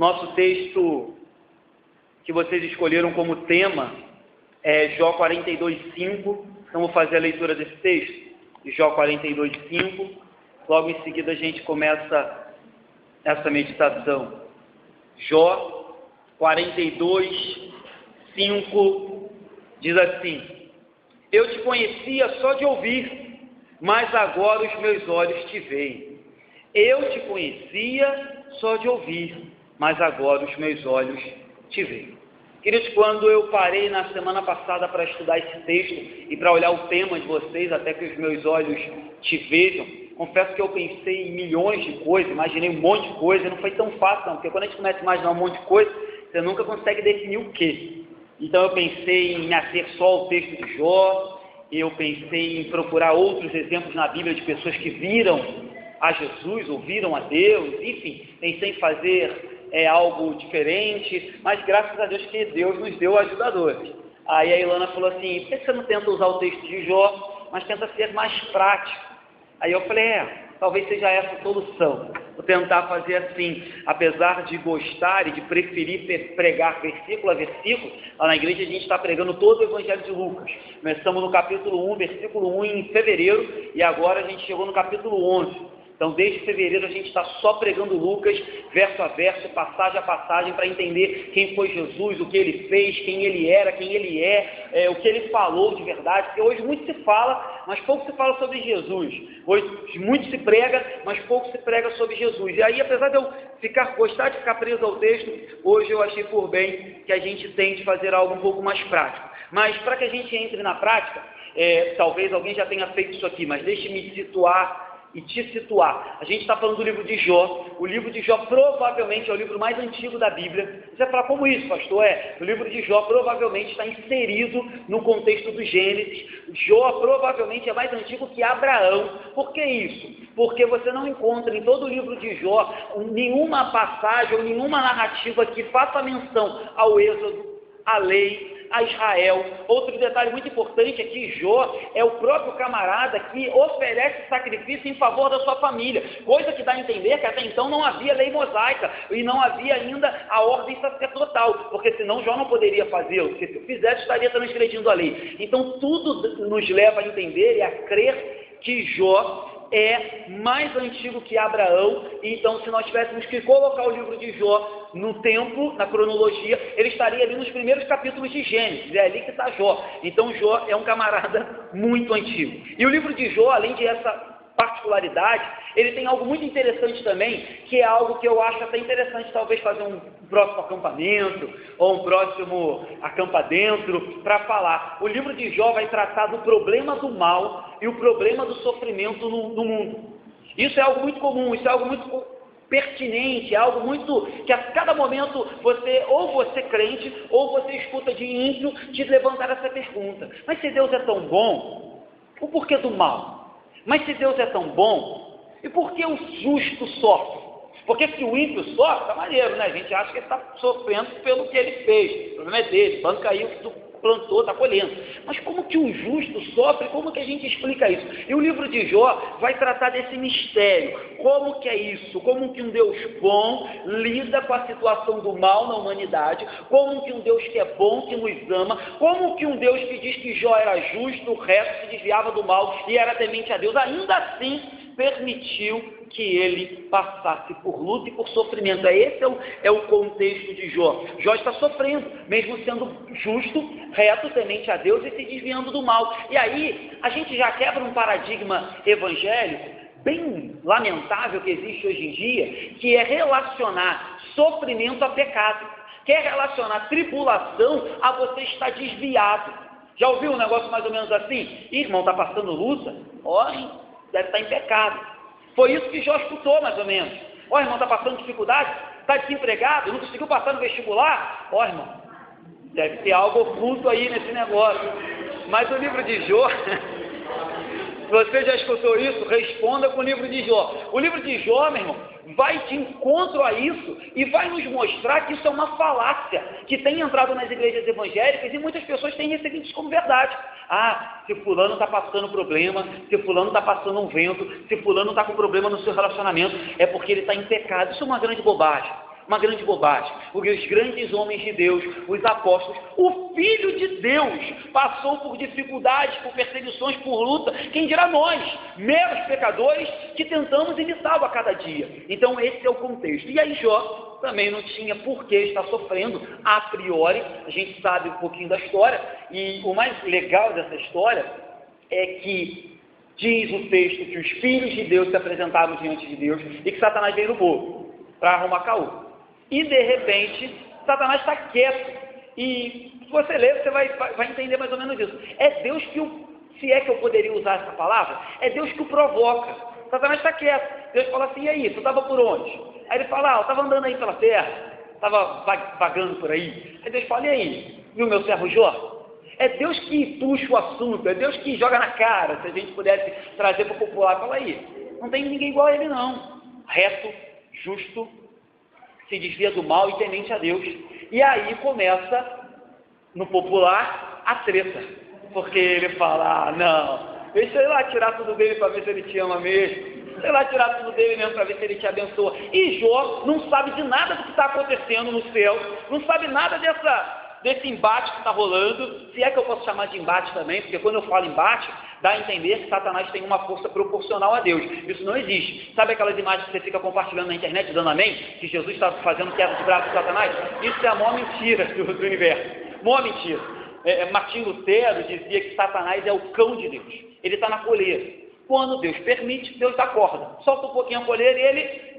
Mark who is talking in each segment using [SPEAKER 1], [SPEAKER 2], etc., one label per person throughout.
[SPEAKER 1] Nosso texto que vocês escolheram como tema é Jó 42:5. Então, vou fazer a leitura desse texto, de Jó 42:5. Logo em seguida, a gente começa essa meditação. Jó 42:5 diz assim: Eu te conhecia só de ouvir, mas agora os meus olhos te veem. Eu te conhecia só de ouvir, mas agora os meus olhos te veem. Queridos, quando eu parei na semana passada para estudar esse texto e para olhar o tema de vocês, até que os meus olhos te vejam, confesso que eu pensei em milhões de coisas, imaginei um monte de coisa, e não foi tão fácil não, porque quando a gente começa a imaginar um monte de coisa, você nunca consegue definir o quê. Então eu pensei em me ater só ao texto de Jó, eu pensei em procurar outros exemplos na Bíblia de pessoas que viram a Jesus, ouviram a Deus, enfim, pensei em fazer algo diferente, mas graças a Deus que Deus nos deu ajudadores. Aí a Ilana falou assim: por que você não tenta usar o texto de Jó, mas tenta ser mais prático? Aí eu falei: talvez seja essa a solução. Vou tentar fazer assim, apesar de gostar e de preferir pregar versículo a versículo. Lá na igreja a gente está pregando todo o Evangelho de Lucas. Começamos no capítulo 1, versículo 1 em fevereiro, e agora a gente chegou no capítulo 11. Então, desde fevereiro, a gente está só pregando Lucas, verso a verso, passagem a passagem, para entender quem foi Jesus, o que ele fez, quem ele era, quem ele é, o que ele falou de verdade. Porque hoje muito se fala, mas pouco se fala sobre Jesus. Hoje muito se prega, mas pouco se prega sobre Jesus. E aí, apesar de eu gostar de ficar preso ao texto, hoje eu achei por bem que a gente tente fazer algo um pouco mais prático. Mas para que a gente entre na prática, talvez alguém já tenha feito isso aqui, mas deixe-me situar e te situar. A gente está falando do livro de Jó. O livro de Jó provavelmente é o livro mais antigo da Bíblia. Você vai falar: como isso, pastor? O livro de Jó provavelmente está inserido no contexto do Gênesis. Jó provavelmente é mais antigo que Abraão. Por que isso? Porque você não encontra em todo o livro de Jó nenhuma passagem ou nenhuma narrativa que faça menção ao Êxodo, à lei, a Israel. Outro detalhe muito importante é que Jó é o próprio camarada que oferece sacrifício em favor da sua família, coisa que dá a entender que até então não havia lei mosaica e não havia ainda a ordem sacerdotal, porque senão Jó não poderia fazê-lo, porque se fizesse estaria transgredindo a lei. Então tudo nos leva a entender e a crer que Jó é mais antigo que Abraão. Então, se nós tivéssemos que colocar o livro de Jó no tempo, na cronologia, ele estaria ali nos primeiros capítulos de Gênesis, é ali que está Jó. Então, Jó é um camarada muito antigo. E o livro de Jó, além de essa particularidade, ele tem algo muito interessante também, que é algo que eu acho até interessante talvez fazer um próximo acampamento, ou um próximo acampa dentro, para falar. O livro de Jó vai tratar do problema do mal e o problema do sofrimento no mundo. Isso é algo muito comum, isso é algo muito pertinente, é algo muito que a cada momento você crente, ou você escuta de ímpio te levantar essa pergunta: mas se Deus é tão bom, o porquê do mal? Mas se Deus é tão bom, e por que o justo sofre? Porque se o ímpio sofre, está maneiro, né? A gente acha que ele está sofrendo pelo que ele fez. O problema é dele, banca aí o que tu plantou, está colhendo. Mas como que o justo sofre? Como que a gente explica isso? E o livro de Jó vai tratar desse mistério. Como que é isso? Como que um Deus bom lida com a situação do mal na humanidade? Como que um Deus que é bom, que nos ama? Como que um Deus que diz que Jó era justo, reto, se desviava do mal e era temente a Deus, ainda assim permitiu que ele passasse por luta e por sofrimento? Esse é o contexto de Jó. Jó está sofrendo, mesmo sendo justo, reto, temente a Deus e se desviando do mal. E aí, a gente já quebra um paradigma evangélico bem lamentável que existe hoje em dia, que é relacionar sofrimento a pecado, que é relacionar tribulação a você estar desviado. Já ouviu um negócio mais ou menos assim? Irmão, está passando luta? Ora, deve estar em pecado. Foi isso que Jó escutou, mais ou menos. Irmão, está passando dificuldade? Está desempregado? Não conseguiu passar no vestibular? Irmão, deve ter algo oculto aí nesse negócio. Mas o livro de Jó, se você já escutou isso, responda com o livro de Jó. O livro de Jó, meu irmão, vai de encontro a isso e vai nos mostrar que isso é uma falácia que tem entrado nas igrejas evangélicas e muitas pessoas têm recebido isso como verdade. Se fulano está passando problema, se fulano está passando um vento, se fulano está com problema no seu relacionamento, é porque ele está em pecado. Isso é uma grande bobagem. Uma grande bobagem, porque os grandes homens de Deus, os apóstolos, o Filho de Deus passou por dificuldades, por perseguições, por luta, quem dirá nós, meros pecadores, que tentamos imitá-lo a cada dia. Então esse é o contexto. E aí Jó também não tinha por que estar sofrendo a priori. A gente sabe um pouquinho da história, e o mais legal dessa história é que diz o texto que os filhos de Deus se apresentaram diante de Deus e que Satanás veio no bolo para arrumar caô. E de repente, Satanás está quieto. E se você ler, você vai entender mais ou menos isso. É Deus que se é que eu poderia usar essa palavra, é Deus que o provoca. Satanás está quieto. Deus fala assim: e aí, tu estava por onde? Aí ele fala: eu estava andando aí pela terra, estava vagando por aí. Aí Deus fala: e aí? E o meu servo Jó? É Deus que puxa o assunto, é Deus que joga na cara. Se a gente pudesse trazer para o popular, fala aí: não tem ninguém igual a ele não. Reto, justo, se desvia do mal e temente a Deus. E aí começa, no popular, a treta, porque ele fala: ah, não, deixa eu ir lá tirar tudo dele para ver se ele te ama mesmo, deixa eu ir lá tirar tudo dele mesmo para ver se ele te abençoa. E Jó não sabe de nada do que está acontecendo no céu, não sabe nada desse embate que está rolando, se é que eu posso chamar de embate também, porque quando eu falo embate, dá a entender que Satanás tem uma força proporcional a Deus. Isso não existe. Sabe aquelas imagens que você fica compartilhando na internet, dando amém? Que Jesus está fazendo queda de braço de Satanás? Isso é a maior mentira do universo. Maior mentira. Martim Lutero dizia que Satanás é o cão de Deus. Ele está na coleira. Quando Deus permite, Deus dá corda. Solta um pouquinho a coleira e ele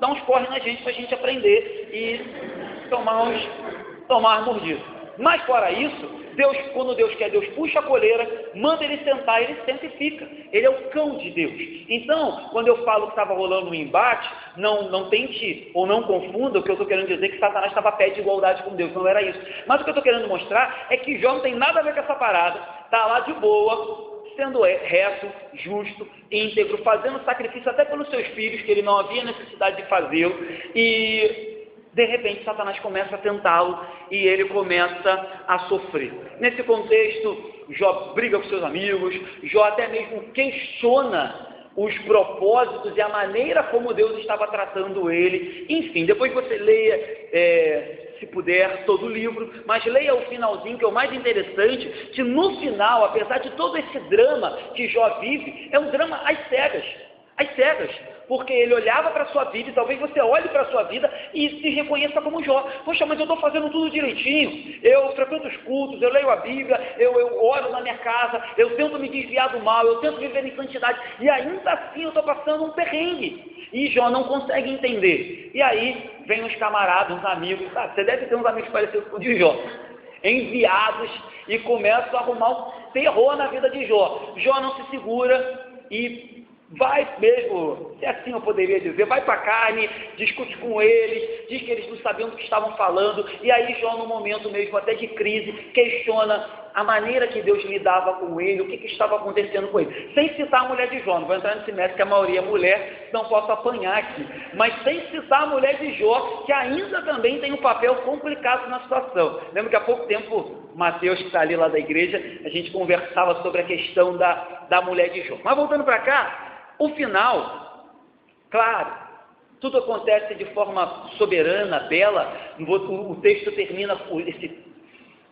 [SPEAKER 1] dá uns corre na gente para a gente aprender e tomar as mordidas. Mas fora isso, Deus, quando Deus quer, Deus puxa a coleira, manda ele sentar, ele senta e fica. Ele é o cão de Deus. Então, quando eu falo que estava rolando um embate, não tente ou não confunda o que eu estou querendo dizer, que Satanás estava a pé de igualdade com Deus. Não era isso. Mas o que eu estou querendo mostrar é que Jó não tem nada a ver com essa parada. Está lá de boa, sendo reto, justo, íntegro, fazendo sacrifício até pelos seus filhos, que ele não havia necessidade de fazê-lo. E de repente, Satanás começa a tentá-lo e ele começa a sofrer. Nesse contexto, Jó briga com seus amigos, Jó até mesmo questiona os propósitos e a maneira como Deus estava tratando ele. Enfim, depois você leia, se puder, todo o livro, mas leia o finalzinho, que é o mais interessante, que no final, apesar de todo esse drama que Jó vive, é um drama às cegas, porque ele olhava para a sua vida, e talvez você olhe para a sua vida e se reconheça como Jó. Poxa, mas eu estou fazendo tudo direitinho, eu frequento os cultos, eu leio a Bíblia, eu oro na minha casa, eu tento me desviar do mal, eu tento viver em santidade, e ainda assim eu estou passando um perrengue. E Jó não consegue entender. E aí vem uns camaradas, uns amigos, sabe? Você deve ter uns amigos parecidos com o de Jó, enviados, e começam a arrumar um terror na vida de Jó. Jó não se segura e vai mesmo, se assim eu poderia dizer, vai para a carne, discute com eles, diz que eles não sabiam do que estavam falando, e aí Jó, no momento mesmo até de crise, questiona a maneira que Deus lidava com ele, o que estava acontecendo com ele. Sem citar a mulher de Jó, não vou entrar nesse mérito que a maioria é mulher, não posso apanhar aqui, mas sem citar a mulher de Jó, que ainda também tem um papel complicado na situação. Lembro que há pouco tempo, Mateus, que está ali lá da igreja, a gente conversava sobre a questão da mulher de Jó. Mas voltando para cá, o final, claro, tudo acontece de forma soberana, bela. O texto termina com esse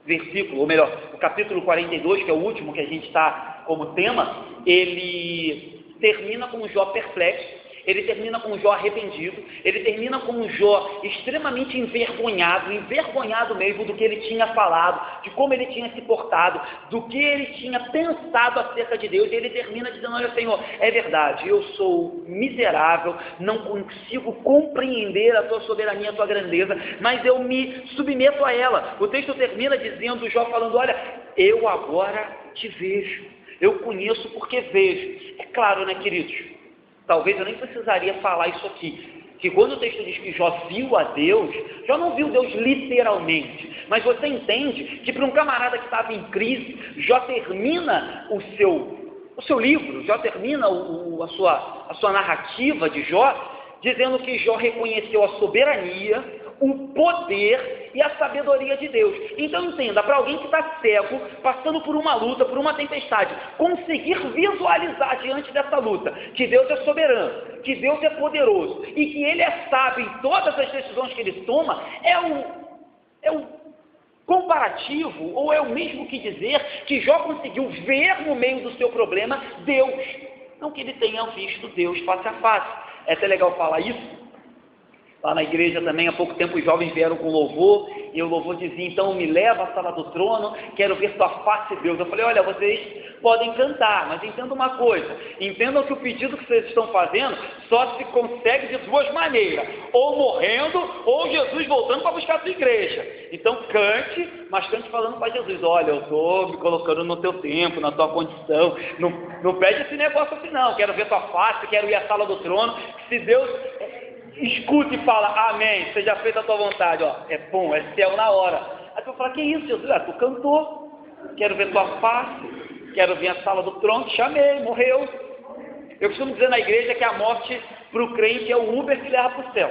[SPEAKER 1] versículo, ou melhor, o capítulo 42, que é o último que a gente está como tema, ele termina com Jó perplexo, ele termina com Jó arrependido, ele termina com Jó extremamente envergonhado mesmo do que ele tinha falado, de como ele tinha se portado, do que ele tinha pensado acerca de Deus, e ele termina dizendo: olha, Senhor, é verdade, eu sou miserável, não consigo compreender a tua soberania, a tua grandeza, mas eu me submeto a ela. O texto termina dizendo, Jó falando: olha, eu agora te vejo, eu conheço porque vejo. É claro, né, queridos? Talvez eu nem precisaria falar isso aqui, que quando o texto diz que Jó viu a Deus, Jó não viu Deus literalmente, mas você entende que para um camarada que estava em crise, Jó termina o seu livro, Jó termina a sua narrativa de Jó, dizendo que Jó reconheceu a soberania, o poder e a sabedoria de Deus. Então entenda, para alguém que está cego, passando por uma luta, por uma tempestade, conseguir visualizar diante dessa luta que Deus é soberano, que Deus é poderoso e que Ele é sábio em todas as decisões que Ele toma, é um comparativo, ou é o mesmo que dizer que Jó conseguiu ver no meio do seu problema Deus, não que ele tenha visto Deus face a face. É até legal falar isso. Lá na igreja também, há pouco tempo, os jovens vieram com louvor, e o louvor dizia, então me leva à sala do trono, quero ver tua face, Deus. Eu falei, olha, vocês podem cantar, mas entendam uma coisa, entendam que o pedido que vocês estão fazendo só se consegue de duas maneiras, ou morrendo, ou Jesus voltando para buscar a sua igreja. Então cante, mas cante falando para Jesus, olha, eu estou me colocando no teu tempo, na tua condição, não pede esse negócio assim não, quero ver tua face, quero ir à sala do trono, se Deus escuta e fala, amém, seja feita a tua vontade, ó, é bom, é céu na hora. Aí tu fala, que isso, Jesus? Ah, tu cantou, quero ver tua face, quero ver a sala do trono, te chamei, morreu. Eu costumo dizer na igreja que a morte para o crente é o Uber que leva para o céu,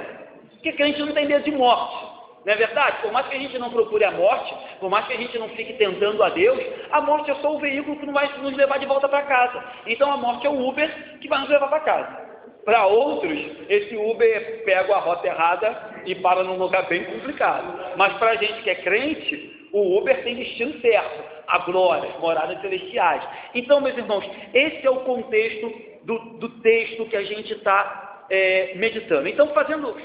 [SPEAKER 1] porque crente não tem medo de morte, não é verdade? Por mais que a gente não procure a morte, por mais que a gente não fique tentando a Deus, a morte é só o veículo que não vai nos levar de volta para casa. Então a morte é o Uber que vai nos levar para casa. Para outros, esse Uber pega a rota errada e para num lugar bem complicado. Mas para a gente que é crente, o Uber tem destino certo, a glória, as moradas celestiais. Então, meus irmãos, esse é o contexto do texto que a gente está meditando. Então,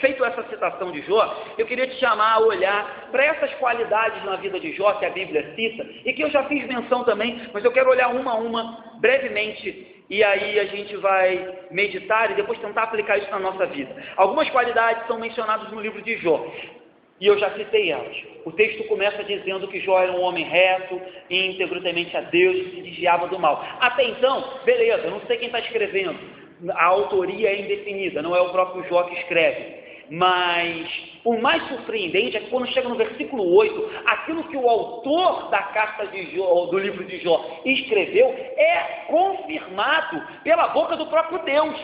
[SPEAKER 1] feito essa citação de Jó, eu queria te chamar a olhar para essas qualidades na vida de Jó que a Bíblia cita, e que eu já fiz menção também, mas eu quero olhar uma a uma brevemente, e aí a gente vai meditar e depois tentar aplicar isso na nossa vida. Algumas qualidades são mencionadas no livro de Jó, e eu já citei elas. O texto começa dizendo que Jó era um homem reto, íntegro, temente a Deus, que se desviava do mal. Até então, beleza, não sei quem está escrevendo, a autoria é indefinida, não é o próprio Jó que escreve. Mas o mais surpreendente é que quando chega no versículo 8, aquilo que o autor da carta de Jó, do livro de Jó, escreveu, é confirmado pela boca do próprio Deus.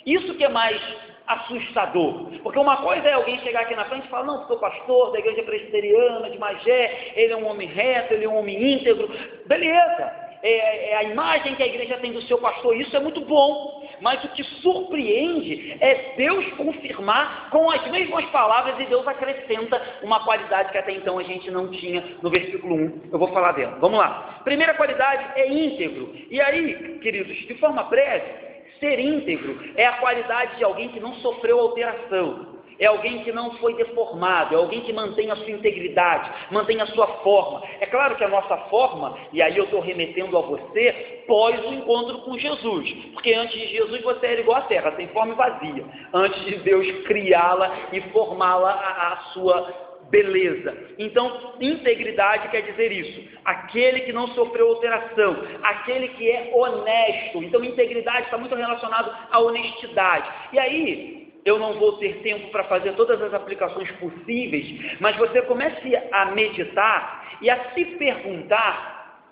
[SPEAKER 1] Isso que é mais assustador, porque uma coisa é alguém chegar aqui na frente e falar, não, sou pastor da igreja presbiteriana de Magé, ele é um homem reto, ele é um homem íntegro, beleza, é a imagem que a igreja tem do seu pastor, isso é muito bom, mas o que surpreende é Deus confirmar com as mesmas palavras, e Deus acrescenta uma qualidade que até então a gente não tinha no versículo 1, eu vou falar dela. Vamos lá. Primeira qualidade é íntegro, e aí, queridos, de forma breve, ser íntegro é a qualidade de alguém que não sofreu alteração, é alguém que não foi deformado, é alguém que mantém a sua integridade, mantém a sua forma. É claro que a nossa forma, e aí eu estou remetendo a você, pós o encontro com Jesus, porque antes de Jesus você era igual à terra, sem forma e vazia, antes de Deus criá-la e formá-la à sua beleza. Então, integridade quer dizer isso, aquele que não sofreu alteração, aquele que é honesto. Então, integridade está muito relacionado à honestidade. E aí, eu não vou ter tempo para fazer todas as aplicações possíveis, mas você comece a meditar e a se perguntar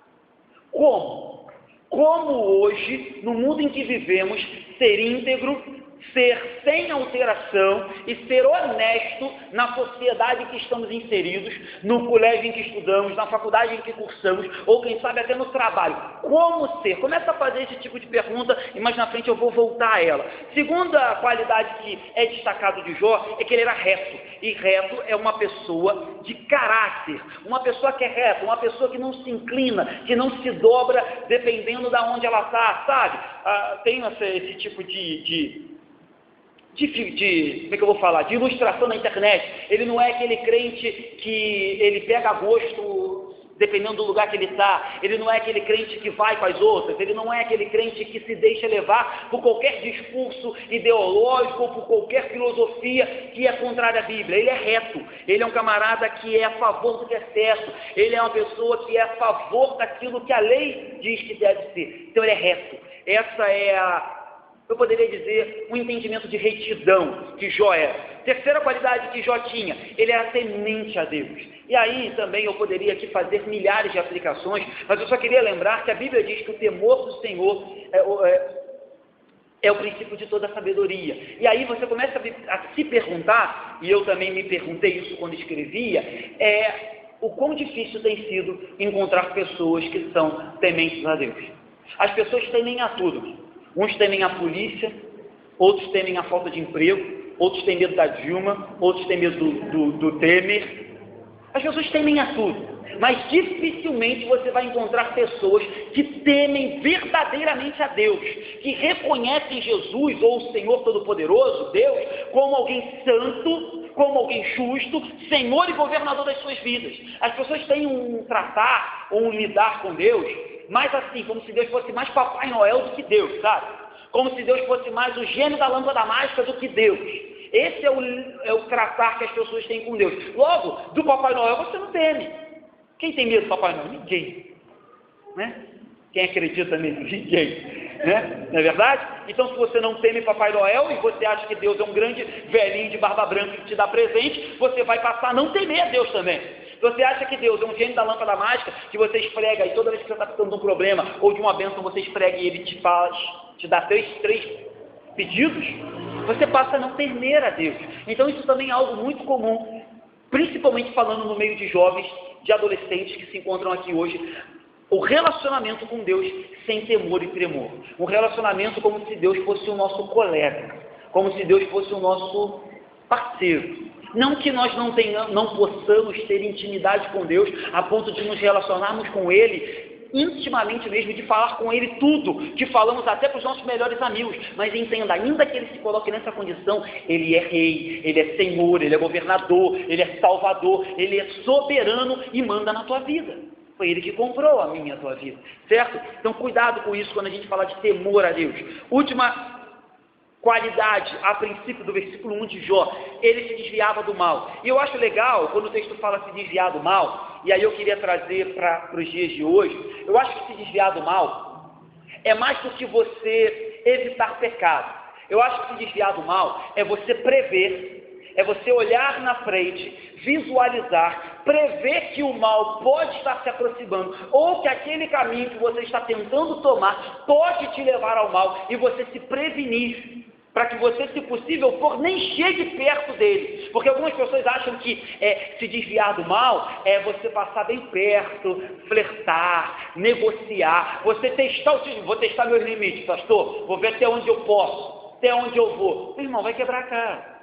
[SPEAKER 1] como hoje, no mundo em que vivemos, ser íntegro, ser sem alteração e ser honesto na sociedade em que estamos inseridos, no colégio em que estudamos, na faculdade em que cursamos, ou quem sabe até no trabalho. Como ser? Começa a fazer esse tipo de pergunta e mais na frente eu vou voltar a ela. Segunda qualidade que é destacado de Jó é que ele era reto. E reto é uma pessoa de caráter, uma pessoa que é reta, uma pessoa que não se inclina, que não se dobra dependendo de onde ela está, sabe? Tem esse tipo de como é que eu vou falar, de ilustração na internet. Ele não é aquele crente que ele pega gosto dependendo do lugar que ele está, ele não é aquele crente que vai com as outras, ele não é aquele crente que se deixa levar por qualquer discurso ideológico ou por qualquer filosofia que é contrária à Bíblia. Ele é reto, ele é um camarada que é a favor do que é certo, ele é uma pessoa que é a favor daquilo que a lei diz que deve ser. Então ele é reto. Essa é eu poderia dizer, um entendimento de retidão que Jó era. Terceira qualidade que Jó tinha, ele era temente a Deus. E aí também eu poderia aqui fazer milhares de aplicações, mas eu só queria lembrar que a Bíblia diz que o temor do Senhor É o princípio de toda a sabedoria. E aí você começa a se perguntar, e eu também me perguntei isso quando escrevia, o quão difícil tem sido encontrar pessoas que são tementes a Deus. As pessoas temem a tudo. Uns temem a polícia, outros temem a falta de emprego, outros têm medo da Dilma, outros têm medo do Temer. As pessoas temem a tudo. Mas dificilmente você vai encontrar pessoas que temem verdadeiramente a Deus, que reconhecem Jesus ou o Senhor Todo-Poderoso, Deus, como alguém santo, como alguém justo, Senhor e governador das suas vidas. As pessoas têm um tratar ou um lidar com Deus, mais assim, como se Deus fosse mais Papai Noel do que Deus, sabe? Como se Deus fosse mais o gênio da lâmpada mágica do que Deus. Esse é o tratar que as pessoas têm com Deus. Logo, do Papai Noel você não teme. Quem tem medo do Papai Noel? Ninguém. Né? Quem acredita nele? Ninguém. Né? Não é verdade? Então, se você não teme Papai Noel e você acha que Deus é um grande velhinho de barba branca que te dá presente, você vai passar a não temer a Deus também. Se você acha que Deus é um gênio da lâmpada mágica que você esfrega e toda vez que você está precisando de um problema ou de uma bênção, você esfrega e ele te dá três pedidos, você passa a não temer a Deus. Então, isso também é algo muito comum, principalmente falando no meio de jovens, de adolescentes que se encontram aqui hoje, o relacionamento com Deus sem temor e tremor. Um relacionamento como se Deus fosse o nosso colega, como se Deus fosse o nosso parceiro. Não que nós não possamos ter intimidade com Deus a ponto de nos relacionarmos com Ele intimamente mesmo, de falar com Ele tudo, que falamos até para os nossos melhores amigos, mas entenda, ainda que Ele se coloque nessa condição, Ele é Rei, Ele é Senhor, Ele é Governador, Ele é Salvador, Ele é soberano e manda na tua vida. Foi Ele que comprou a minha e a tua vida, certo? Então cuidado com isso quando a gente fala de temor a Deus. Última qualidade, a princípio do versículo 1 de Jó, ele se desviava do mal. E eu acho legal, quando o texto fala se desviar do mal, e aí eu queria trazer para os dias de hoje, eu acho que se desviar do mal é mais do que você evitar pecado. Eu acho que se desviar do mal é você prever, é você olhar na frente, visualizar, prever que o mal pode estar se aproximando, ou que aquele caminho que você está tentando tomar pode te levar ao mal, e você se prevenir, para que você, se possível for, nem chegue perto dele. Porque algumas pessoas acham que se desviar do mal é você passar bem perto, flertar, negociar, você testar, vou testar meus limites, pastor, vou ver até onde eu posso, até onde eu vou. Meu irmão, vai quebrar a cara.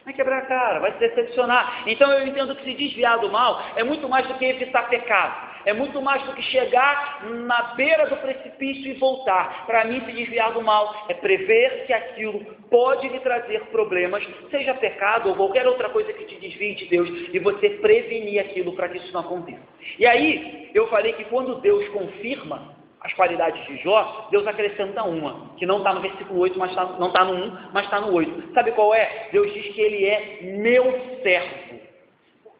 [SPEAKER 1] Vai quebrar a cara, vai se decepcionar. Então eu entendo que se desviar do mal é muito mais do que evitar pecado. É muito mais do que chegar na beira do precipício e voltar. Para mim, se desviar do mal é prever que aquilo pode lhe trazer problemas, seja pecado ou qualquer outra coisa que te desvie de Deus, e você prevenir aquilo para que isso não aconteça. E aí, eu falei que quando Deus confirma as qualidades de Jó, Deus acrescenta uma, que não está no versículo 8, mas não está no 1, mas está no 8. Sabe qual é? Deus diz que Ele é meu servo,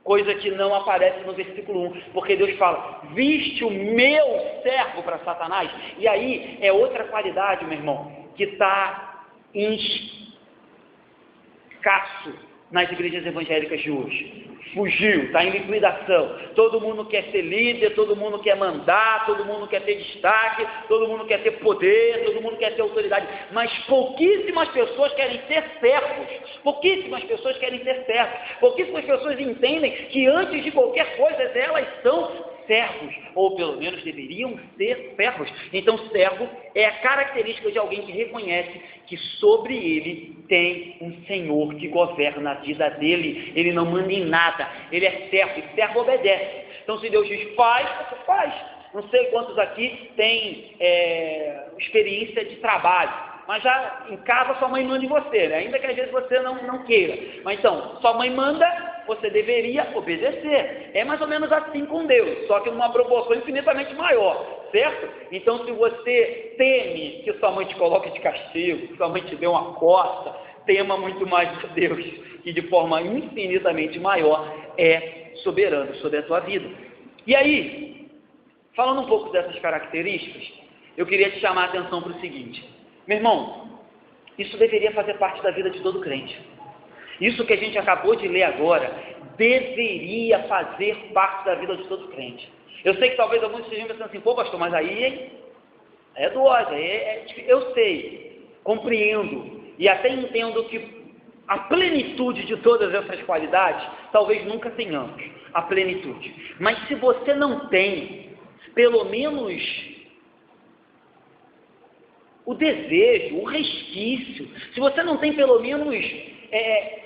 [SPEAKER 1] coisa que não aparece no versículo 1, porque Deus fala, viste o meu servo para Satanás? E aí é outra qualidade, meu irmão, que está em escasso nas igrejas evangélicas de hoje. Fugiu, está em liquidação. Todo mundo quer ser líder, todo mundo quer mandar, todo mundo quer ter destaque, todo mundo quer ter poder, todo mundo quer ter autoridade, mas pouquíssimas pessoas querem ser servos, pouquíssimas pessoas querem ser servos, pouquíssimas pessoas entendem que antes de qualquer coisa elas são servos, ou pelo menos deveriam ser servos. Então servo é a característica de alguém que reconhece que sobre ele tem um Senhor que governa a vida dele, ele não manda em nada, ele é servo, e servo obedece. Então se Deus diz faz, você faz. Não sei quantos aqui têm experiência de trabalho, mas já em casa sua mãe manda em você, né? Ainda que às vezes você não queira, mas então, sua mãe manda, você deveria obedecer. É mais ou menos assim com Deus, só que numa proporção infinitamente maior, certo? Então se você teme que sua mãe te coloque de castigo, que sua mãe te dê uma coça, tema muito mais de Deus, que de forma infinitamente maior é soberano sobre a tua vida. E aí, falando um pouco dessas características, eu queria te chamar a atenção para o seguinte, meu irmão, isso deveria fazer parte da vida de todo crente. Isso que a gente acabou de ler agora deveria fazer parte da vida de todo crente. Eu sei que talvez alguns estejam pensando assim, pô pastor, mas aí é dose, eu sei. compreendo e até entendo que a plenitude de todas essas qualidades, talvez nunca tenhamos a plenitude. Mas se você não tem, pelo menos, o desejo, o resquício, se você não tem pelo menos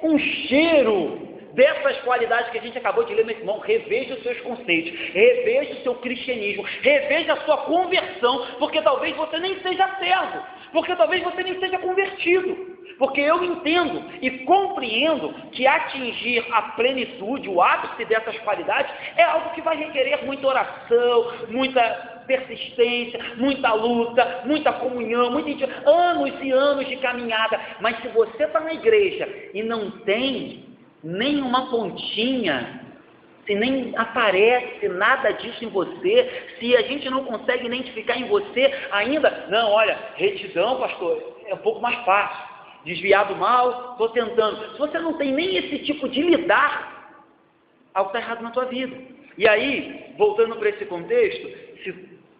[SPEAKER 1] um cheiro dessas qualidades que a gente acabou de ler, meu irmão, reveja os seus conceitos, reveja o seu cristianismo, reveja a sua conversão, porque talvez você nem seja servo, porque talvez você nem seja convertido, porque eu entendo e compreendo que atingir a plenitude, o ápice dessas qualidades, é algo que vai requerer muita oração, muita persistência, muita luta, muita comunhão, anos e anos de caminhada. Mas se você está na igreja e não tem nem uma pontinha, se nem aparece nada disso em você, se a gente não consegue identificar em você ainda, não, olha, retidão, pastor, é um pouco mais fácil, desviar do mal, estou tentando. Se você não tem nem esse tipo de lidar, algo está errado na tua vida. E aí, voltando para esse contexto,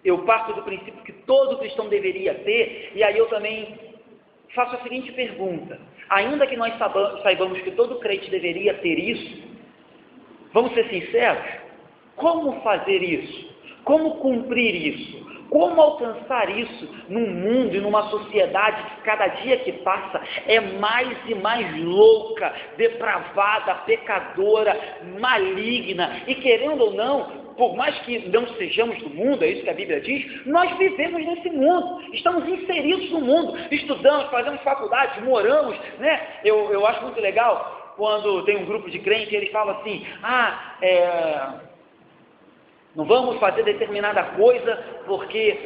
[SPEAKER 1] eu parto do princípio que todo cristão deveria ter, e aí eu também faço a seguinte pergunta: ainda que nós saibamos que todo crente deveria ter isso, vamos ser sinceros, como fazer isso? Como cumprir isso? Como alcançar isso num mundo e numa sociedade que cada dia que passa é mais e mais louca, depravada, pecadora, maligna, e querendo ou não, por mais que não sejamos do mundo, é isso que a Bíblia diz, nós vivemos nesse mundo, estamos inseridos no mundo, estudamos, fazemos faculdade, moramos, né? Eu acho muito legal quando tem um grupo de crentes e eles falam assim, não vamos fazer determinada coisa porque,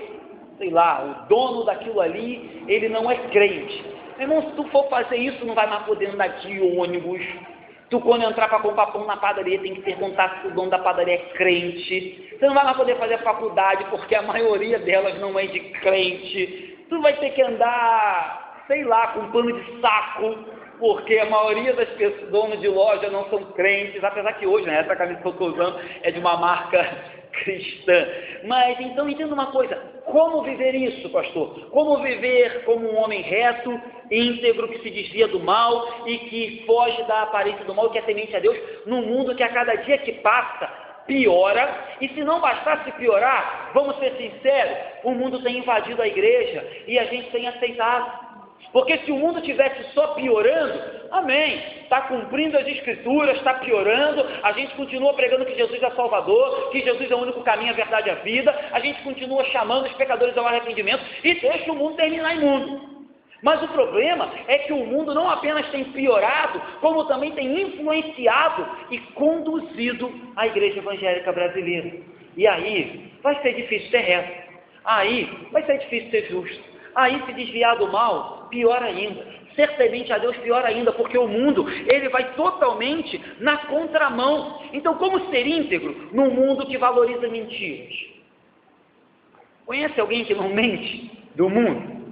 [SPEAKER 1] sei lá, o dono daquilo ali, ele não é crente. Meu irmão, se tu for fazer isso, não vai mais poder andar de ônibus. Tu, quando entrar para comprar pão na padaria, tem que perguntar se o dono da padaria é crente. Você não vai mais poder fazer faculdade, porque a maioria delas não é de crente. Tu vai ter que andar, sei lá, com pano de saco, porque a maioria das pessoas, donos de loja, não são crentes, apesar que hoje, né, essa camisa que eu estou usando é de uma marca cristã. Mas então entenda uma coisa: como viver isso, pastor? Como viver como um homem reto, íntegro, que se desvia do mal e que foge da aparência do mal, que é temente a Deus, num mundo que a cada dia que passa piora? E se não bastasse piorar, vamos ser sinceros, o mundo tem invadido a igreja e a gente tem aceitado. Porque se o mundo estivesse só piorando, amém, está cumprindo as escrituras, está piorando, a gente continua pregando que Jesus é Salvador, que Jesus é o único caminho, a verdade e a vida, a gente continua chamando os pecadores ao arrependimento e deixa o mundo terminar imundo. Mas o problema é que o mundo não apenas tem piorado, como também tem influenciado e conduzido a igreja evangélica brasileira. E aí vai ser difícil ser reto, aí vai ser difícil ser justo. Aí se desviar do mal, pior ainda. Ser temente a Deus, pior ainda, porque o mundo, ele vai totalmente na contramão. Então, como ser íntegro num mundo que valoriza mentiras? Conhece alguém que não mente do mundo?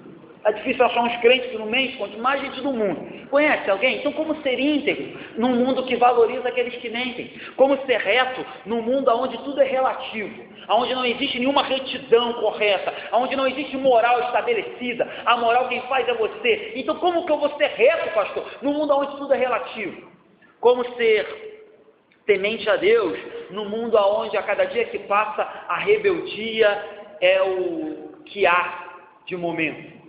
[SPEAKER 1] É difícil achar uns crentes que não mentem, quanto mais gente do mundo. Conhece alguém? Então, como ser íntegro num mundo que valoriza aqueles que mentem? Como ser reto num mundo onde tudo é relativo, onde não existe nenhuma retidão correta, onde não existe moral estabelecida, a moral quem faz é você. Então, como que eu vou ser reto, pastor, num mundo onde tudo é relativo? Como ser temente a Deus num mundo onde a cada dia que passa a rebeldia é o que há de momento?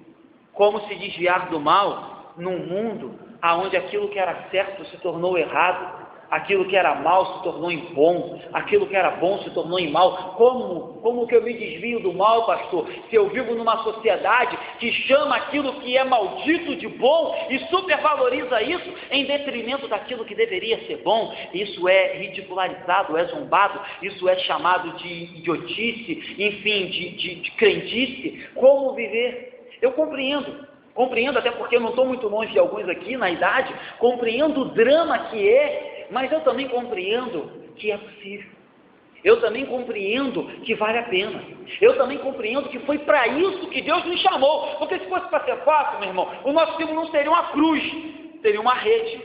[SPEAKER 1] Como se desviar do mal num mundo onde aquilo que era certo se tornou errado, aquilo que era mal se tornou em bom, aquilo que era bom se tornou em mal? Como que eu me desvio do mal, pastor, se eu vivo numa sociedade que chama aquilo que é maldito de bom e supervaloriza isso em detrimento daquilo que deveria ser bom? Isso é ridicularizado, é zombado, isso é chamado de idiotice, enfim, de crendice. Como viver? Eu compreendo até porque eu não estou muito longe de alguns aqui na idade, compreendo o drama que é, mas eu também compreendo que é possível. Eu também compreendo que vale a pena. Eu também compreendo que foi para isso que Deus nos chamou. Porque se fosse para ser fácil, meu irmão, o nosso símbolo não seria uma cruz, seria uma rede,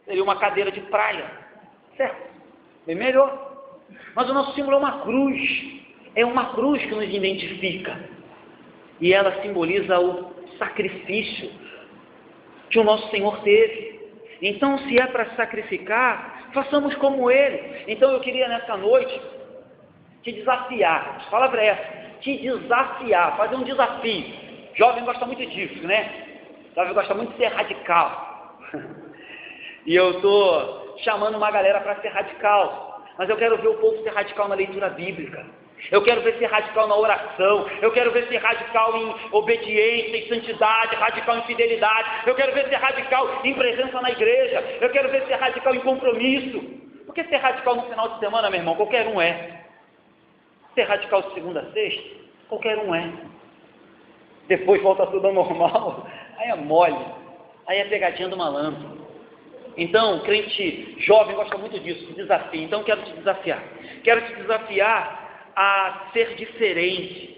[SPEAKER 1] seria uma cadeira de praia, certo? Bem melhor. Mas o nosso símbolo é uma cruz que nos identifica. e ela simboliza o sacrifício que o nosso Senhor teve. Então, se é para sacrificar, façamos como Ele. Então, eu queria nessa noite te desafiar, a palavra é essa, te desafiar, fazer um desafio. Jovem gosta muito disso, né? Jovem gosta muito de ser radical. E eu estou chamando uma galera para ser radical, mas eu quero ver o povo ser radical na leitura bíblica. Eu quero ver ser radical na oração, eu quero ver ser radical em obediência, em santidade, radical em fidelidade, eu quero ver ser radical em presença na igreja, eu quero ver ser radical em compromisso. Porque ser radical no final de semana, meu irmão, qualquer um é. Ser radical de segunda a sexta, qualquer um é. Depois volta tudo ao normal, aí é mole, aí é pegadinha do malandro. Então, crente jovem gosta muito disso, de desafio. Então, quero te desafiar. Quero te desafiar a ser diferente.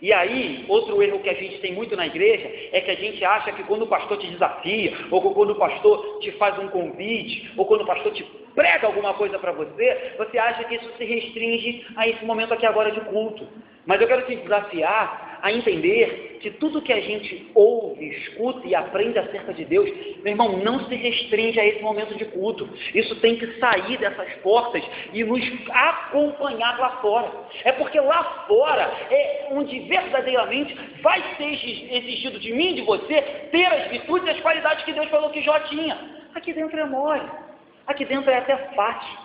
[SPEAKER 1] E aí, outro erro que a gente tem muito na igreja é que a gente acha que quando o pastor te desafia, ou quando o pastor te faz um convite, ou quando o pastor te prega alguma coisa para você, você acha que isso se restringe a esse momento aqui agora de culto. Mas eu quero te desafiar a entender que tudo que a gente ouve, escuta e aprende acerca de Deus, meu irmão, não se restringe a esse momento de culto. Isso tem que sair dessas portas e nos acompanhar lá fora. É porque lá fora é onde verdadeiramente vai ser exigido de mim e de você ter as virtudes e as qualidades que Deus falou que Jó tinha. Aqui dentro é mole. Aqui dentro é até fácil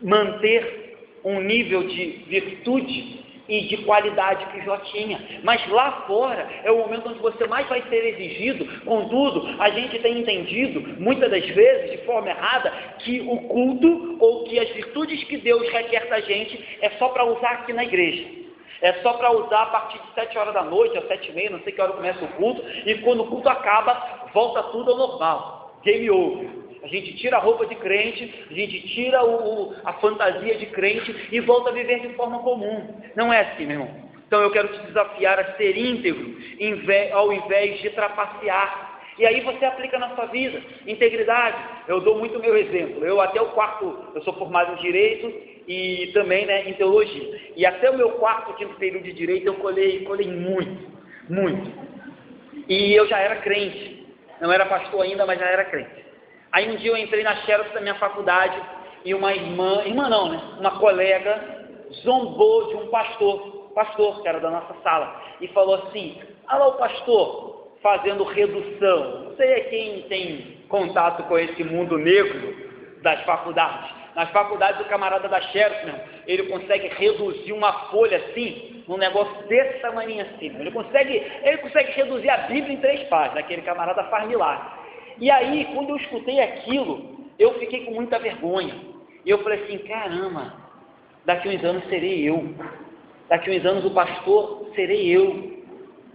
[SPEAKER 1] manter um nível de virtude e de qualidade que Jó tinha, mas lá fora é o momento onde você mais vai ser exigido. Contudo, a gente tem entendido, muitas das vezes, de forma errada, que o culto ou que as virtudes que Deus requer da gente é só para usar aqui na igreja, é só para usar a partir de 7 horas da noite, às 7h30, não sei que hora começa o culto, e quando o culto acaba, volta tudo ao normal, game over. A gente tira a roupa de crente, a gente tira a fantasia de crente e volta a viver de forma comum. Não é assim, meu irmão. Então eu quero te desafiar a ser íntegro, ao invés de trapacear. E aí você aplica na sua vida, integridade. Eu dou muito o meu exemplo. Eu até o quarto, eu sou formado em Direito e também, né, em Teologia. E até o meu quarto, quinto período de Direito eu colhei muito. E eu já era crente. Não era pastor ainda, mas já era crente. Aí um dia eu entrei na Xerox da minha faculdade e uma uma colega zombou de um pastor que era da nossa sala, e falou assim: olha lá o pastor fazendo redução. Não sei quem tem contato com esse mundo negro das faculdades. Nas faculdades, o camarada da Xerox, ele consegue reduzir uma folha assim, num negócio desse tamanho assim. Ele consegue reduzir a Bíblia em 3 páginas. Aquele camarada faz milagre. E aí, quando eu escutei aquilo, eu fiquei com muita vergonha. E eu falei assim: caramba, daqui uns anos serei eu. Daqui uns anos o pastor serei eu.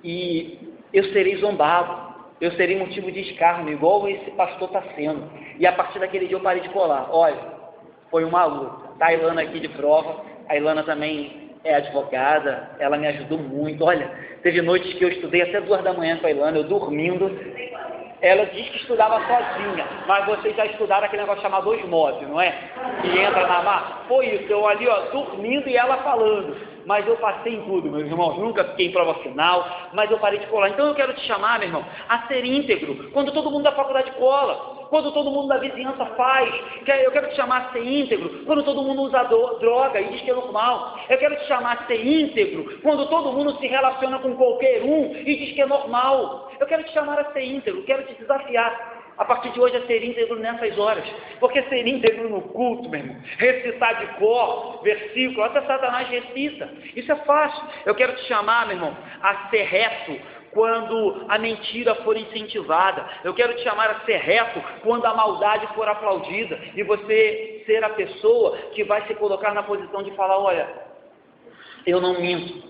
[SPEAKER 1] E eu serei zombado. Eu serei motivo de escárnio, igual esse pastor está sendo. E a partir daquele dia eu parei de colar. Olha, foi uma luta. Está a Ilana aqui de prova. A Ilana também é advogada. Ela me ajudou muito. Olha, teve noites que eu estudei até 2 da manhã com a Ilana, eu dormindo. Ela diz que estudava sozinha, mas vocês já estudaram aquele negócio chamado osmose, não é? Que entra na mar. Foi isso, eu ali, dormindo e ela falando. Mas eu passei em tudo, meus irmãos, nunca fiquei em prova final, mas eu parei de colar. Então eu quero te chamar, meu irmão, a ser íntegro. Quando todo mundo da faculdade cola, quando todo mundo da vizinhança faz, eu quero te chamar a ser íntegro. Quando todo mundo usa droga e diz que é normal, eu quero te chamar a ser íntegro. Quando todo mundo se relaciona com qualquer um e diz que é normal, eu quero te chamar a ser íntegro. Quero te desafiar a partir de hoje a ser íntegro nessas horas, porque ser íntegro no culto, meu irmão, recitar de cor, versículo, até Satanás recita, isso é fácil. Eu quero te chamar, meu irmão, a ser reto quando a mentira for incentivada. Eu quero te chamar a ser reto quando a maldade for aplaudida, e você ser a pessoa que vai se colocar na posição de falar: olha, eu não minto,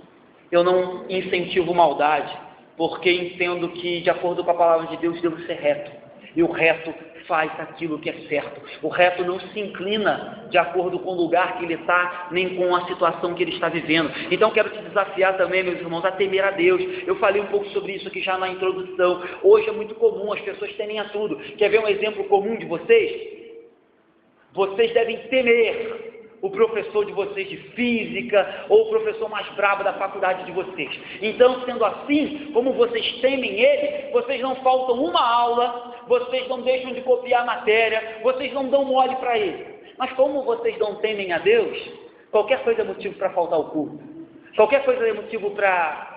[SPEAKER 1] eu não incentivo maldade, porque entendo que, de acordo com a palavra de Deus, devo ser reto. E o reto faz aquilo que é certo. O reto não se inclina de acordo com o lugar que ele está, nem com a situação que ele está vivendo. Então quero te desafiar também, meus irmãos, a temer a Deus. Eu falei um pouco sobre isso aqui já na introdução. Hoje é muito comum as pessoas temem a tudo. Quer ver um exemplo comum de vocês? Vocês devem temer o professor de vocês de física, ou o professor mais brabo da faculdade de vocês. Então, sendo assim, como vocês temem ele, vocês não faltam uma aula, vocês não deixam de copiar a matéria, vocês não dão mole para ele. Mas como vocês não temem a Deus, qualquer coisa é motivo para faltar ao culto, qualquer coisa é motivo para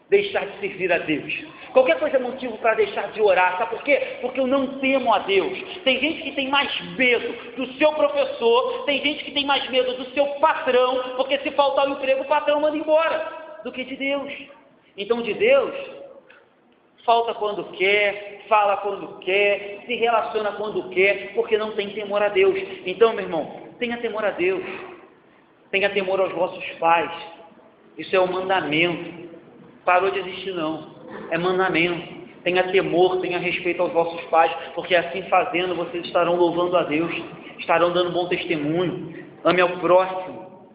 [SPEAKER 1] deixar de servir a Deus, qualquer coisa é motivo para deixar de orar. Sabe por quê? Porque eu não temo a Deus. Tem gente que tem mais medo do seu professor, tem gente que tem mais medo do seu patrão, porque se faltar o emprego, o patrão manda embora, do que de Deus. Então, de Deus, falta quando quer, fala quando quer, se relaciona quando quer, porque não tem temor a Deus. Então, meu irmão, tenha temor a Deus, tenha temor aos vossos pais. Isso é um mandamento. Parou de existir não, é mandamento. Tenha temor, tenha respeito aos vossos pais, porque assim fazendo vocês estarão louvando a Deus, estarão dando bom testemunho. Ame ao próximo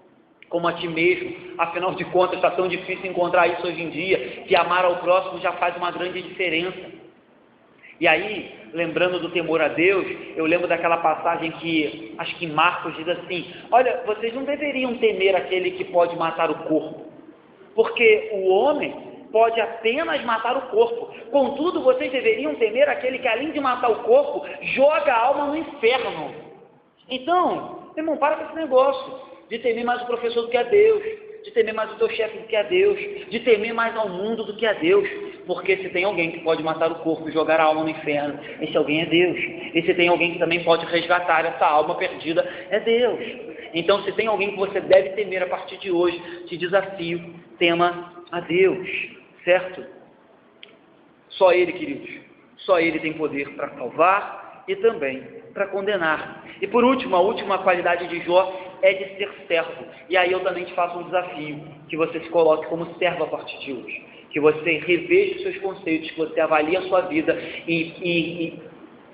[SPEAKER 1] como a ti mesmo. Afinal de contas, está tão difícil encontrar isso hoje em dia, que amar ao próximo já faz uma grande diferença. E aí, lembrando do temor a Deus, eu lembro daquela passagem que, acho que Marcos diz assim: olha, vocês não deveriam temer aquele que pode matar o corpo, porque o homem pode apenas matar o corpo. Contudo, vocês deveriam temer aquele que, além de matar o corpo, joga a alma no inferno. Então, meu irmão, para com esse negócio de temer mais o professor do que a Deus, de temer mais o teu chefe do que a Deus, de temer mais ao mundo do que a Deus. Porque se tem alguém que pode matar o corpo e jogar a alma no inferno, esse alguém é Deus. E se tem alguém que também pode resgatar essa alma perdida, é Deus. Então, se tem alguém que você deve temer a partir de hoje, te desafio, tema a Deus, certo? Só Ele, queridos, só Ele tem poder para salvar e também para condenar. E por último, a última qualidade de Jó é de ser servo. E aí eu também te faço um desafio, que você se coloque como servo a partir de hoje, que você reveja os seus conceitos, que você avalie a sua vida e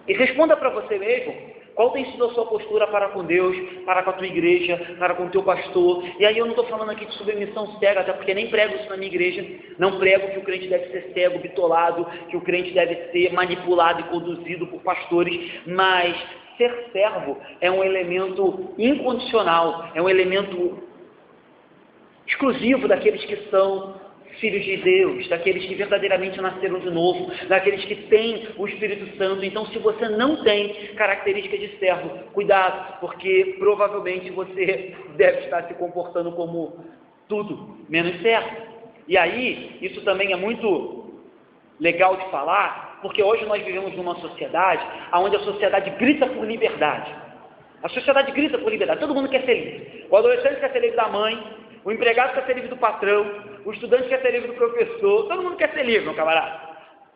[SPEAKER 1] responda para você mesmo qual tem sido a sua postura para com Deus, para com a tua igreja, para com o teu pastor. E aí eu não estou falando aqui de submissão cega, até porque nem prego isso na minha igreja. Não prego que o crente deve ser cego, bitolado, que o crente deve ser manipulado e conduzido por pastores, mas ser servo é um elemento incondicional, é um elemento exclusivo daqueles que são filhos de Deus, daqueles que verdadeiramente nasceram de novo, daqueles que têm o Espírito Santo. Então, se você não tem características de servo, cuidado, porque provavelmente você deve estar se comportando como tudo, menos servo. E aí, isso também é muito legal de falar, porque hoje nós vivemos numa sociedade onde a sociedade grita por liberdade. A sociedade grita por liberdade, todo mundo quer ser livre. O adolescente quer ser livre da mãe, o empregado quer ser livre do patrão, o estudante quer ser livre do professor, todo mundo quer ser livre, meu camarada.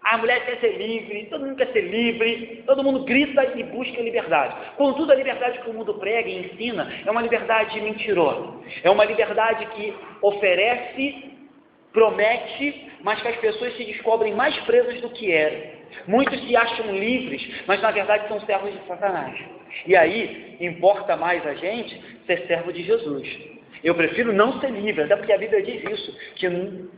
[SPEAKER 1] A mulher quer ser livre, todo mundo quer ser livre, todo mundo grita e busca liberdade. Contudo, a liberdade que o mundo prega e ensina é uma liberdade mentirosa. É uma liberdade que oferece, promete, mas que as pessoas se descobrem mais presas do que eram. Muitos se acham livres, mas na verdade são servos de Satanás. E aí, importa mais a gente ser servo de Jesus. Eu prefiro não ser livre, até porque a Bíblia diz isso, que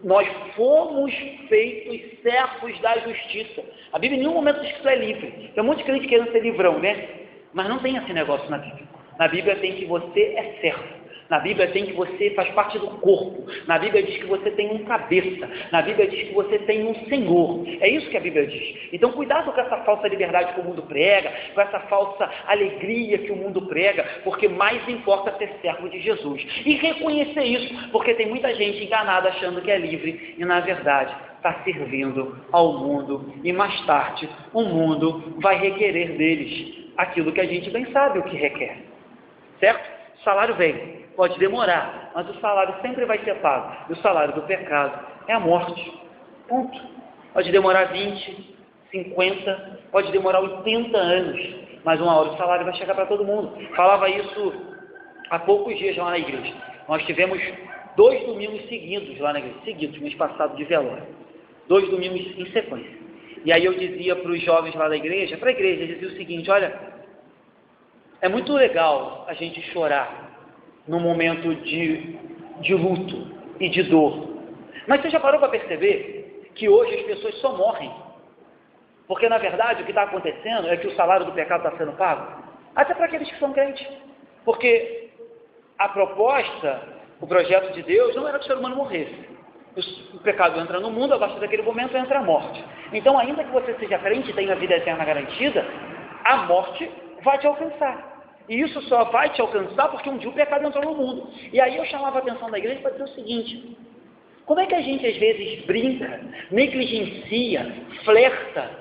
[SPEAKER 1] nós fomos feitos servos da justiça. A Bíblia em nenhum momento diz que tu é livre. Tem um monte de crente querendo ser livrão, né? Mas não tem esse negócio na Bíblia. Na Bíblia tem que você é servo. Na Bíblia tem que você faz parte do corpo. Na Bíblia diz que você tem um cabeça. Na Bíblia diz que você tem um Senhor. É isso que a Bíblia diz. Então cuidado com essa falsa liberdade que o mundo prega, com essa falsa alegria que o mundo prega, porque mais importa ser servo de Jesus. E reconhecer isso, porque tem muita gente enganada achando que é livre e na verdade está servindo ao mundo. E mais tarde o mundo vai requerer deles aquilo que a gente bem sabe o que requer. Certo? O salário vem. Pode demorar, mas o salário sempre vai ser pago. E o salário do pecado é a morte. Ponto. Pode demorar 20, 50, pode demorar 80 anos, mas uma hora o salário vai chegar para todo mundo. Falava isso há poucos dias lá na igreja. Nós tivemos 2 domingos seguidos lá na igreja, seguidos, mês passado de velório. 2 domingos em sequência. E aí eu dizia para os jovens lá da igreja, para a igreja, eu dizia o seguinte: olha, é muito legal a gente chorar num momento de luto e de dor. Mas você já parou para perceber que hoje as pessoas só morrem? Porque na verdade o que está acontecendo é que o salário do pecado está sendo pago, até para aqueles que são crentes. Porque a proposta, o projeto de Deus não era que o ser humano morresse. O pecado entra no mundo, a partir daquele momento entra a morte. Então, ainda que você seja crente e tenha a vida eterna garantida, a morte vai te alcançar. E isso só vai te alcançar porque um dia o pecado entrou no mundo. E aí eu chamava a atenção da igreja para dizer o seguinte: como é que a gente às vezes brinca, negligencia, flerta,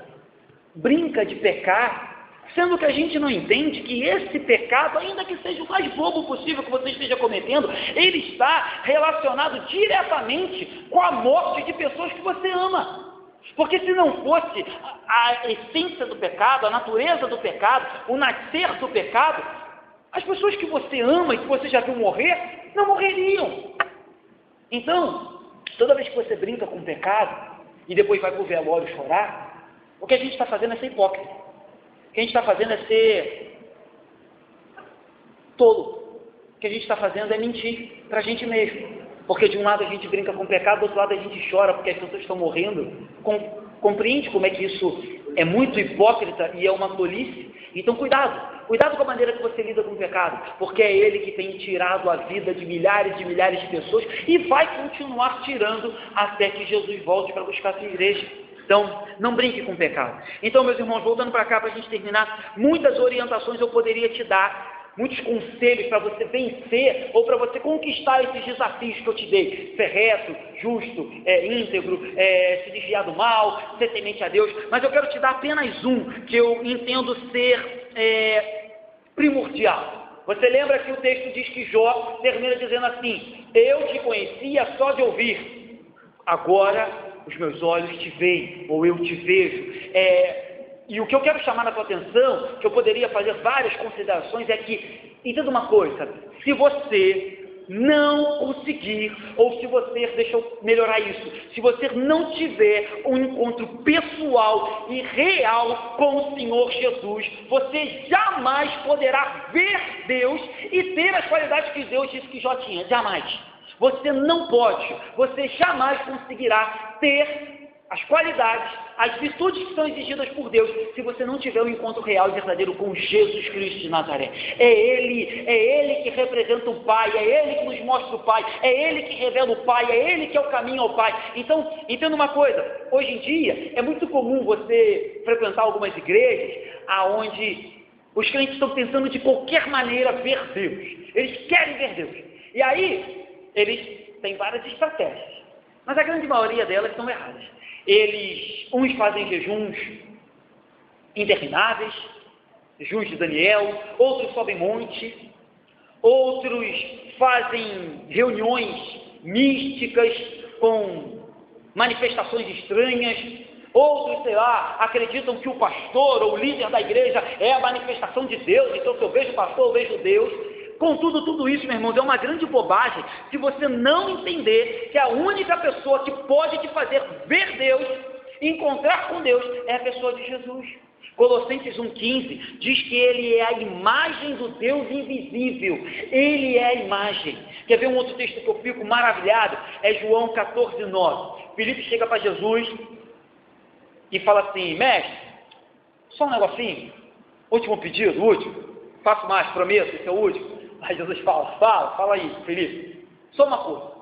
[SPEAKER 1] brinca de pecar, sendo que a gente não entende que esse pecado, ainda que seja o mais bobo possível que você esteja cometendo, ele está relacionado diretamente com a morte de pessoas que você ama. Porque se não fosse a essência do pecado, a natureza do pecado, o nascer do pecado, as pessoas que você ama e que você já viu morrer, não morreriam. Então, toda vez que você brinca com o pecado e depois vai para o velório chorar, o que a gente está fazendo é ser hipócrita. O que a gente está fazendo é ser tolo. O que a gente está fazendo é mentir para a gente mesmo. Porque de um lado a gente brinca com o pecado, do outro lado a gente chora porque as pessoas estão morrendo. Compreende como é que isso é muito hipócrita e é uma tolice? Então cuidado com a maneira que você lida com o pecado, porque é ele que tem tirado a vida de milhares de pessoas e vai continuar tirando até que Jesus volte para buscar a sua igreja. Então, não brinque com o pecado. Então, meus irmãos, voltando para cá para a gente terminar, muitas orientações eu poderia te dar, muitos conselhos para você vencer ou para você conquistar esses desafios que eu te dei. Ser reto, justo, íntegro, se desviar do mal, ser temente a Deus. Mas eu quero te dar apenas um que eu entendo ser primordial. Você lembra que o texto diz que Jó termina dizendo assim: eu te conhecia só de ouvir, agora os meus olhos te veem, ou eu te vejo. E o que eu quero chamar a tua atenção, que eu poderia fazer várias considerações, é que, entenda uma coisa, se você não conseguir, ou se você, deixa eu melhorar isso, se você não tiver um encontro pessoal e real com o Senhor Jesus, você jamais poderá ver Deus e ter as qualidades que Deus disse que Jó tinha, jamais. Você não pode, você jamais conseguirá ter as qualidades, as virtudes que são exigidas por Deus, se você não tiver um encontro real e verdadeiro com Jesus Cristo de Nazaré. É Ele que representa o Pai, é Ele que nos mostra o Pai, é Ele que revela o Pai, é Ele que é o caminho ao Pai. Então, entenda uma coisa, hoje em dia é muito comum você frequentar algumas igrejas aonde os crentes estão tentando de qualquer maneira ver Deus, eles querem ver Deus, e aí eles têm várias estratégias, mas a grande maioria delas estão erradas. Uns fazem jejuns intermináveis, jejuns de Daniel, outros sobem monte, outros fazem reuniões místicas com manifestações estranhas, outros, acreditam que o pastor ou o líder da igreja é a manifestação de Deus, então se eu vejo o pastor, eu vejo Deus. Contudo, tudo isso, meu irmão, é uma grande bobagem se você não entender que a única pessoa que pode te fazer ver Deus, encontrar com Deus, é a pessoa de Jesus. Colossenses 1,15 diz que Ele é a imagem do Deus invisível. Ele é a imagem. Quer ver um outro texto que eu fico maravilhado? É João 14,9. Filipe chega para Jesus e fala assim: mestre, só um negocinho, último pedido, último, faço mais, prometo, esse é o último. Aí Jesus fala aí, Filipe, só uma coisa,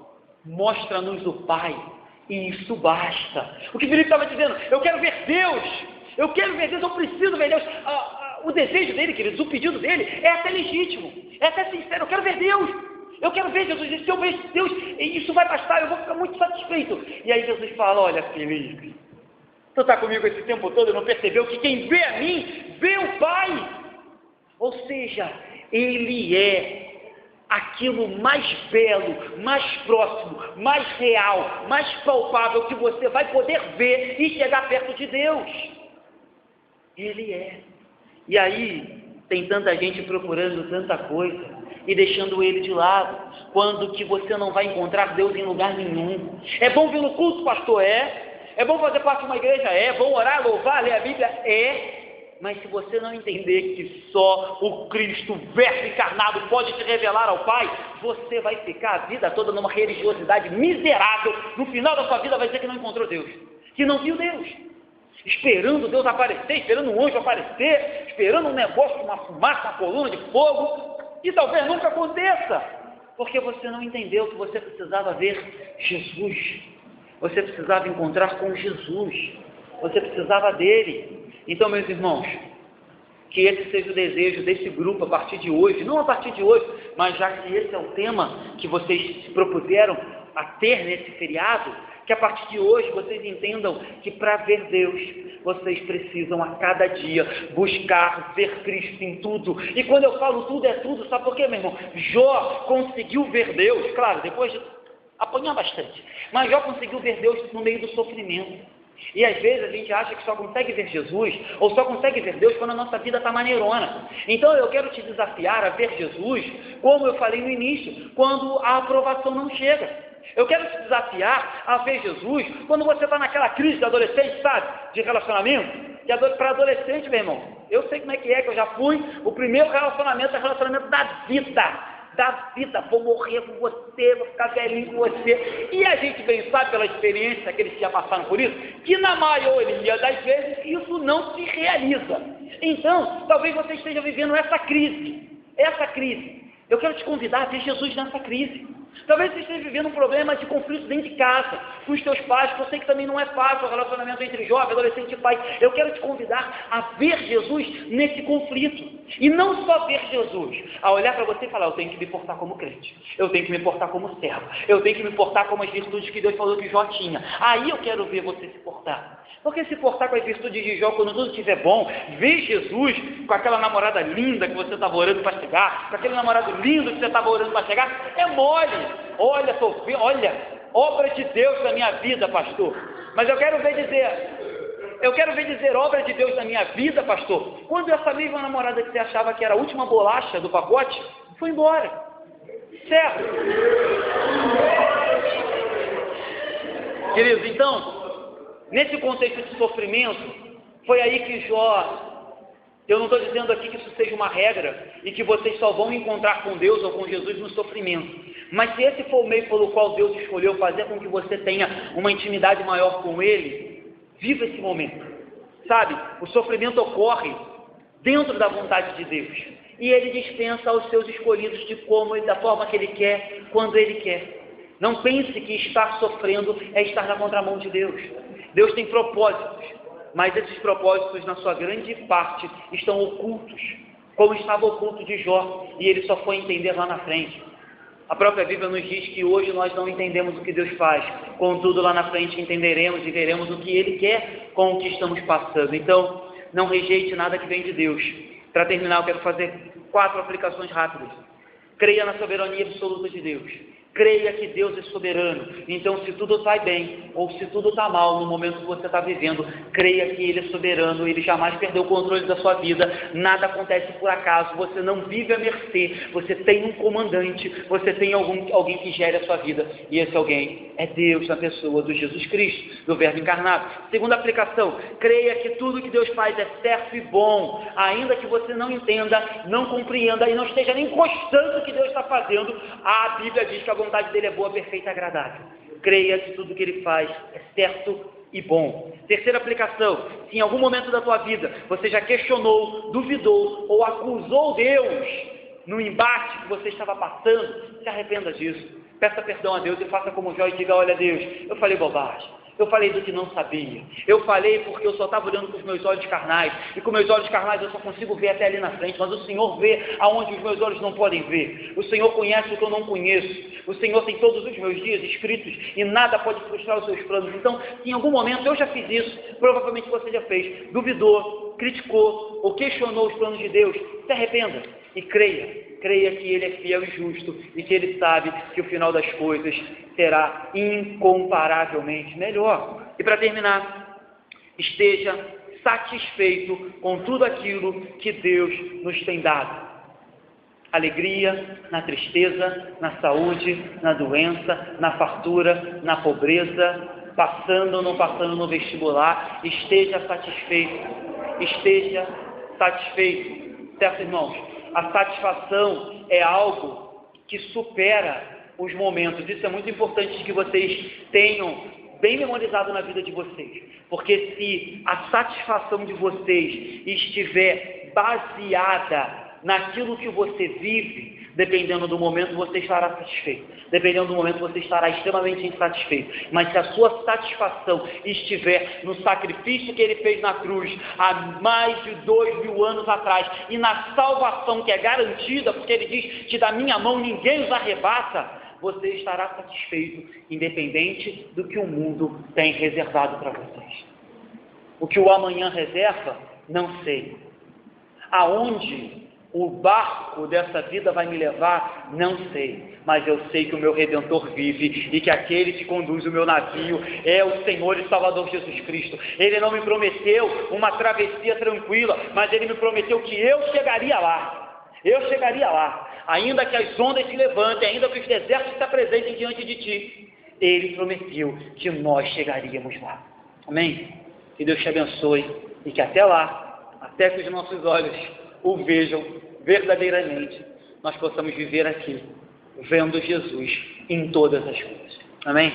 [SPEAKER 1] mostra-nos o Pai, e isso basta. O que Filipe estava dizendo: eu quero ver Deus, eu preciso ver Deus. O desejo dele, queridos, o pedido dele é até legítimo, é até sincero: eu quero ver Deus, eu quero ver Jesus, e se eu ver Deus, isso vai bastar, eu vou ficar muito satisfeito. E aí Jesus fala: olha, Filipe, tu está comigo esse tempo todo e não percebeu que quem vê a mim, vê o Pai? Ou seja, Ele é aquilo mais belo, mais próximo, mais real, mais palpável que você vai poder ver e chegar perto de Deus. Ele é. E aí, tem tanta gente procurando tanta coisa e deixando Ele de lado, quando que você não vai encontrar Deus em lugar nenhum. É bom vir no culto, pastor? É bom fazer parte de uma igreja? É bom orar, louvar, ler a Bíblia? Mas se você não entender que só o Cristo, verbo encarnado, pode te revelar ao Pai, você vai ficar a vida toda numa religiosidade miserável. No final da sua vida vai dizer que não encontrou Deus, que não viu Deus, esperando Deus aparecer, esperando um anjo aparecer, esperando um negócio, uma fumaça, uma coluna de fogo, e talvez nunca aconteça. Porque você não entendeu que você precisava ver Jesus. Você precisava encontrar com Jesus. Você precisava dele. Então, meus irmãos, que esse seja o desejo desse grupo a partir de hoje, não a partir de hoje, mas já que esse é o tema que vocês se propuseram a ter nesse feriado, que a partir de hoje vocês entendam que para ver Deus, vocês precisam a cada dia buscar ver Cristo em tudo. E quando eu falo tudo, é tudo, sabe por quê, meu irmão? Jó conseguiu ver Deus, claro, depois de apanhar bastante, mas Jó conseguiu ver Deus no meio do sofrimento. E às vezes a gente acha que só consegue ver Jesus, ou só consegue ver Deus quando a nossa vida está maneirona. Então eu quero te desafiar a ver Jesus, como eu falei no início, quando a aprovação não chega. Eu quero te desafiar a ver Jesus quando você está naquela crise de adolescente, sabe? De relacionamento. Para adolescente, meu irmão, eu sei como é que eu já fui. O primeiro relacionamento é o relacionamento da vida. Vou morrer com você, vou ficar velhinho com você. E a gente bem sabe, pela experiência daqueles que já passaram por isso, que na maioria das vezes isso não se realiza. Então, talvez você esteja vivendo essa crise. Eu quero te convidar a ver Jesus nessa crise. Talvez você esteja vivendo um problema de conflito dentro de casa, com os teus pais, que eu sei que também não é fácil o relacionamento entre jovem, adolescente e pai. Eu quero te convidar a ver Jesus nesse conflito. E não só ver Jesus, a olhar para você e falar, eu tenho que me portar como crente, eu tenho que me portar como servo, eu tenho que me portar como as virtudes que Deus falou que Jó tinha. Aí eu quero ver você se portar. Porque se portar com as virtudes de Jó, quando tudo estiver bom, ver Jesus com aquela namorada linda que você estava orando para chegar, com aquele namorado lindo que você estava orando para chegar, é mole. Olha, obra de Deus na minha vida, pastor. Mas eu quero ver dizer obra de Deus na minha vida, pastor, quando essa mesma namorada que você achava que era a última bolacha do pacote, foi embora. Certo? Queridos, então, nesse contexto de sofrimento, foi aí que Jó... Eu não estou dizendo aqui que isso seja uma regra e que vocês só vão encontrar com Deus ou com Jesus no sofrimento. Mas se esse for o meio pelo qual Deus escolheu fazer com que você tenha uma intimidade maior com Ele, viva esse momento. Sabe, o sofrimento ocorre dentro da vontade de Deus. E Ele dispensa aos seus escolhidos de como e da forma que Ele quer, quando Ele quer. Não pense que estar sofrendo é estar na contramão de Deus. Deus tem propósitos. Mas esses propósitos, na sua grande parte, estão ocultos, como estava oculto de Jó, e ele só foi entender lá na frente. A própria Bíblia nos diz que hoje nós não entendemos o que Deus faz, contudo lá na frente entenderemos e veremos o que Ele quer com o que estamos passando. Então, não rejeite nada que vem de Deus. Para terminar, eu quero fazer 4 aplicações rápidas. Creia na soberania absoluta de Deus. Creia que Deus é soberano. Então, se tudo vai bem ou se tudo está mal no momento que você está vivendo, creia que Ele é soberano. Ele jamais perdeu o controle da sua vida. Nada acontece por acaso. Você não vive à mercê. Você tem um comandante. Você tem alguém que gere a sua vida. E esse alguém é Deus na pessoa do Jesus Cristo, do Verbo encarnado. Segunda aplicação. Creia que tudo que Deus faz é certo e bom. Ainda que você não entenda, não compreenda e não esteja nem gostando do que Deus está fazendo, a Bíblia diz que a vontade dele é boa, perfeita e agradável. Creia que tudo que ele faz é certo e bom. Terceira aplicação: se em algum momento da tua vida você já questionou, duvidou ou acusou Deus no embate que você estava passando, se arrependa disso. Peça perdão a Deus e faça como Jó e diga: olha Deus, eu falei bobagem. Eu falei do que não sabia. Eu falei porque eu só estava olhando com os meus olhos carnais. E com meus olhos carnais eu só consigo ver até ali na frente. Mas o Senhor vê aonde os meus olhos não podem ver. O Senhor conhece o que eu não conheço. O Senhor tem todos os meus dias escritos e nada pode frustrar os seus planos. Então, se em algum momento eu já fiz isso, provavelmente você já fez. Duvidou, criticou ou questionou os planos de Deus. Se arrependa e creia. Creia que Ele é fiel e justo e que Ele sabe que o final das coisas será incomparavelmente melhor. E para terminar, esteja satisfeito com tudo aquilo que Deus nos tem dado. Alegria na tristeza, na saúde, na doença, na fartura, na pobreza, passando ou não passando no vestibular, esteja satisfeito. Esteja satisfeito. Certo, irmãos? A satisfação é algo que supera os momentos. Isso é muito importante que vocês tenham bem memorizado na vida de vocês. Porque se a satisfação de vocês estiver baseada naquilo que você vive, Dependendo do momento, você estará satisfeito. Dependendo do momento, você estará extremamente insatisfeito. Mas se a sua satisfação estiver no sacrifício que ele fez na cruz, há mais de 2000 anos atrás, e na salvação que é garantida, porque ele diz que da minha mão ninguém os arrebata, você estará satisfeito, independente do que o mundo tem reservado para vocês. O que o amanhã reserva, não sei. Aonde o barco dessa vida vai me levar, não sei, mas eu sei que o meu Redentor vive e que aquele que conduz o meu navio é o Senhor e Salvador Jesus Cristo. Ele não me prometeu uma travessia tranquila, mas ele me prometeu que eu chegaria lá. Eu chegaria lá, ainda que as ondas se levantem, ainda que os desertos se apresentem diante de ti. Ele prometeu que nós chegaríamos lá. Amém? Que Deus te abençoe e que até lá, até que os nossos olhos o vejam verdadeiramente, nós possamos viver aqui, vendo Jesus em todas as coisas. Amém?